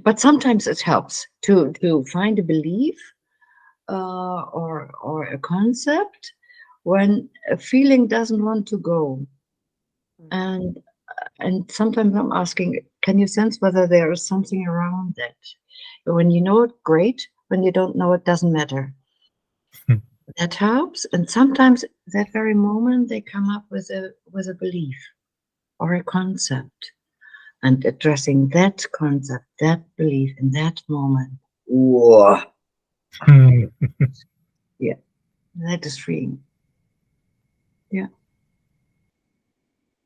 but sometimes it helps to find a belief or a concept when a feeling doesn't want to go, and sometimes I'm asking, can you sense whether there is something around that? When you know it, great. When you don't know it, doesn't matter. That helps. And sometimes that very moment they come up with a belief or a concept, and addressing that concept, that belief in that moment. Whoa. Yeah, that is freeing. Yeah.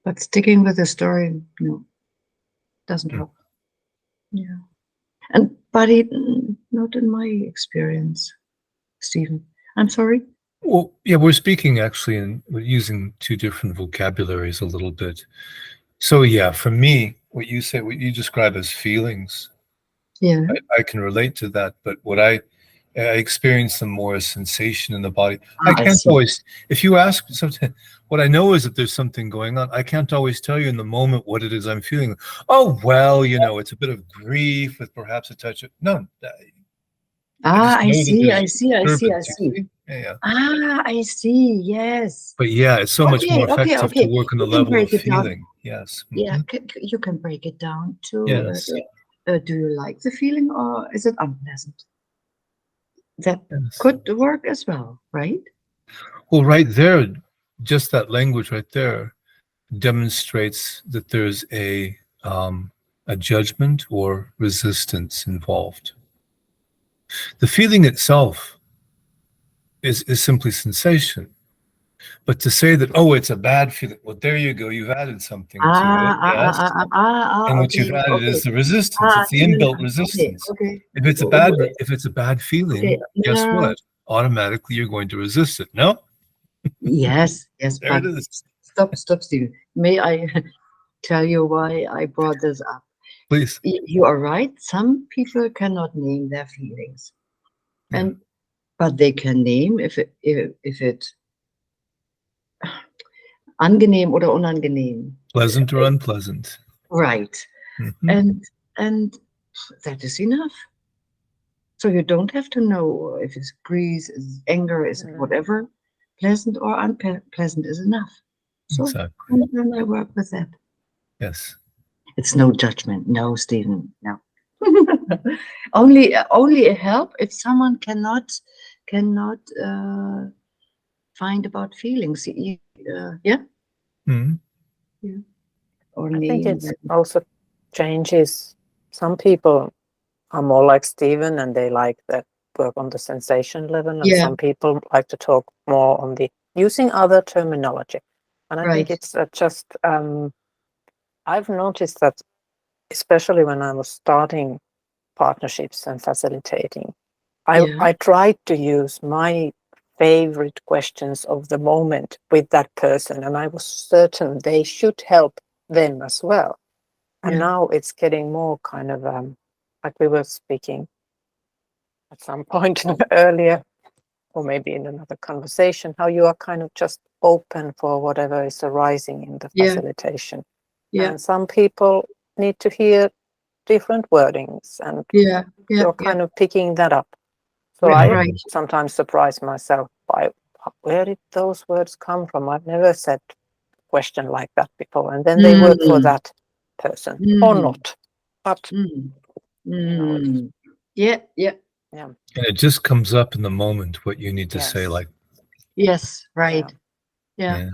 But sticking with the story, no, doesn't help. Yeah. But not in my experience, Stephen. I'm sorry. Well, yeah, we're speaking actually and we're using two different vocabularies a little bit. So yeah, for me, what you describe as feelings, yeah, I can relate to that. But what I experience them more as sensation in the body. I can't always, if you ask something, what I know is that there's something going on. I can't always tell you in the moment what it is I'm feeling. Oh, well, it's a bit of grief with perhaps a touch of, no. I see. Yeah. I see. Yes. But yeah, it's so much more effective to work on the level of feeling. Yes. Yeah, you can break it down to, yes. Do you like the feeling or is it unpleasant? That could work as well, right? Well, right there, just that language right there demonstrates that there's a judgment or resistance involved. The feeling itself is simply sensation. But to say that, oh, it's a bad feeling, well, there you go. You've added something to it. Yes. And what you've added is the resistance. It's the inbuilt resistance. If it's a bad feeling, guess what? Automatically, you're going to resist it. No? Yes. There it is. Stop, Stephen. May I tell you why I brought this up? Please. You are right. Some people cannot name their feelings, but they can name if it angenehm oder unangenehm, pleasant or unpleasant. Right. Mm-hmm. And that is enough. So you don't have to know if it's grief, is anger, is it whatever. Pleasant or unpleasant is enough. So exactly. And I work with that. Yes. It's no judgment. No, Stephen. No. only a help if someone cannot find about feelings. Yeah. Mm-hmm. Yeah. Or I think it also changes. Some people are more like Stephen and they like that work on the sensation level, and some people like to talk more on the using other terminology. And I think it's just I've noticed that, especially when I was starting partnerships and facilitating, I tried to use my favorite questions of the moment with that person, and I was certain they should help them as well. And now it's getting more kind of like we were speaking at some point earlier, or maybe in another conversation, how you are kind of just open for whatever is arising in the facilitation. And some people need to hear different wordings, and you're kind of picking that up. So I sometimes surprise myself by where did those words come from? I've never said a question like that before. And then they work for that person or not. But yeah. And it just comes up in the moment what you need to say, like right. Yeah.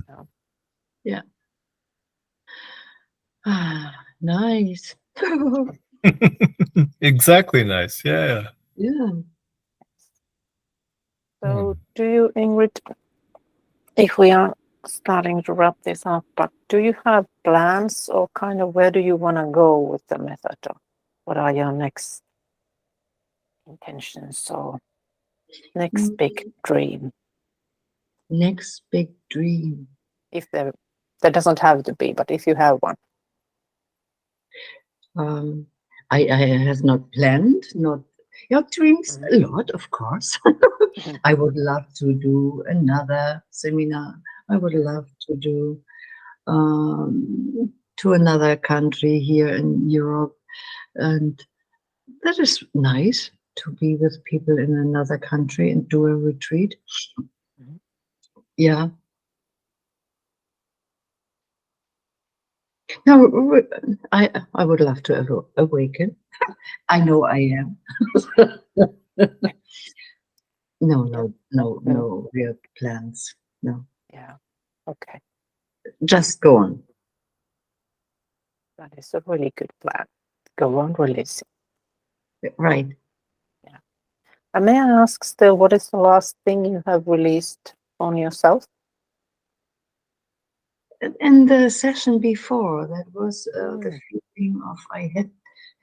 Ah, nice. Exactly nice. Yeah. So do you, Ingrid, if we are starting to wrap this up, but do you have plans or kind of where do you want to go with the method? Or what are your next intentions or next big dream? Next big dream. If there doesn't have to be, but if you have one. I have not planned, your dreams a lot, of course. I would love to do another seminar. I would love to do to another country here in Europe. And that is nice to be with people in another country and do a retreat. Yeah. Now, I would love to awaken. I know I am. No real plans. No. Yeah. Okay. Just go on. That is a really good plan. Go on releasing. Right. Yeah. And may I ask still, what is the last thing you have released on yourself? in the session before, that was the feeling of I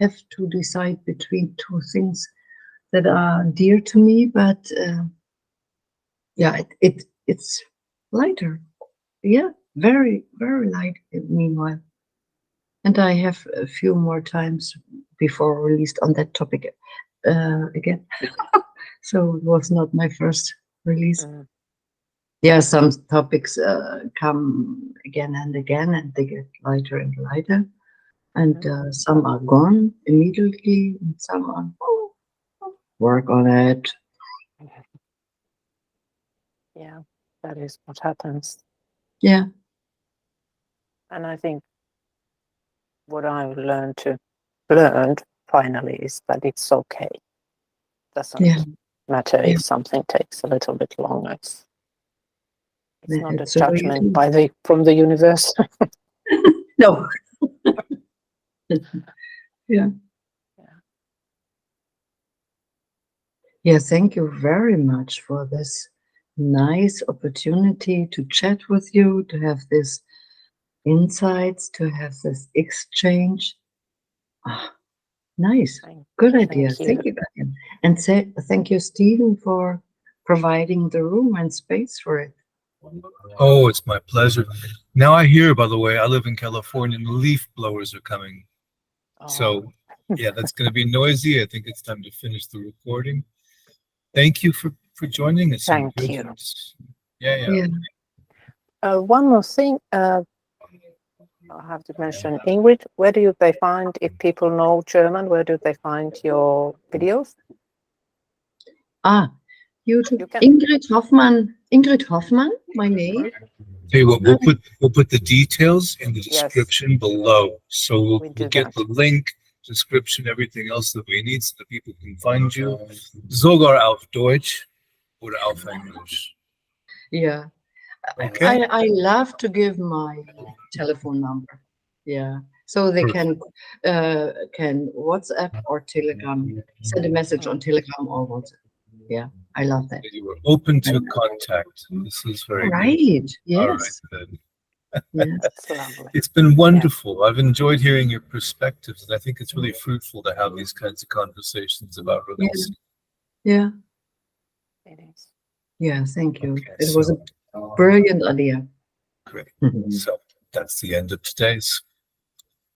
have to decide between two things that are dear to me, but yeah, it's lighter. Yeah, very, very light meanwhile. And I have a few more times before released on that topic again. So it was not my first release. Yeah, some topics come again and again, and they get lighter and lighter. And some are gone immediately, and some are work on it. Yeah, that is what happens. Yeah. And I think what I've learned finally is that it's okay. Doesn't matter if something takes a little bit longer. It's not a judgment from the universe. No. Yeah. Yeah, thank you very much for this nice opportunity to chat with you, to have this insights, to have this exchange. Nice. Good idea. Thank you, Gadian. And thank you, Stephen, for providing the room and space for it. Oh, it's my pleasure. Now I hear, by the way, I live in California and the leaf blowers are coming. So, yeah, that's going to be noisy. I think it's time to finish the recording. Thank you for joining us. Thank you. Yeah. One more thing. I have to mention, Ingrid, where do they find, if people know German, where do they find your videos? YouTube. Ingrid Hoffman, my name. Tell you what, we'll put the details in the description below. So we'll get the link, description, everything else that we need so that people can find you. Sogar auf Deutsch oder auf Englisch. Yeah. Okay. I love to give my telephone number. Yeah. So they can WhatsApp or Telegram, send a message on Telegram or WhatsApp. Yeah, I love that. You were open to contact. This is very good. Yes. All right, then. Yes. It's been wonderful. Yeah. I've enjoyed hearing your perspectives, and I think it's really fruitful to have these kinds of conversations about releasing. Yeah. It is. Yeah, thank you. It was a brilliant idea. Great. So that's the end of today's.